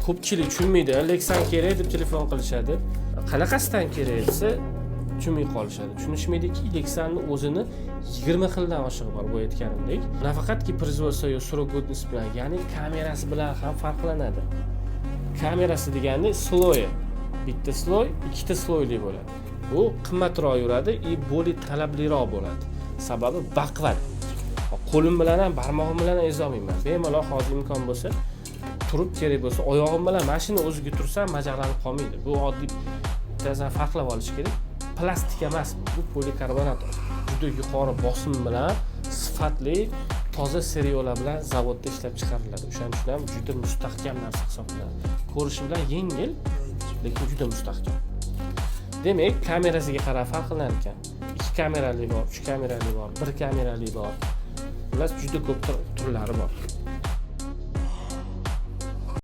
ko'pchilik tushunmaydi. Lexan kerak deb telefon qilishadi. Qanaqasidan kerak desa tushunmay qolishadi. Tushunishmaydiki, Lexanning o'zini 20 xildan oshig'i bor bu aytganimdek. Nafaqatki производство yo срок-годность bilan, ya'ni kamerasi bilan ham farqlanadi. Kamerasi degani sloy. Bitta sloy, ikkita sloyli bo'ladi. Bu qimmatroq yuradi, bo'lib talabliroq bo'ladi. Sababi baquvvat. Qo'lim bilan ham, barmog'im bilan ham ezolmayman. Bemalol hozir imkon bo'lsa, turib kerak bo'lsa, oyog'im bilan mashina o'ziga tursam majaqlanib qolmaydi. Bu oddiy tezdan farqlab olish kerak. Plastik emas, bu polikarbonat. Juda yuqori bosim bilan sifatli toza seriyalar bilan zavodda ishlab chiqariladi. O'shaning uchun ham juda mustahkam narsa hisoblanadi. Ko'rishi bilan yengil, lekin juda mustahkam. Demak, kamerasiga qarab farqlanar ekan. 2 kamerali bor, 3 kamerali bor, 1 kamerali bor. Ular juda ko'p turlari bor.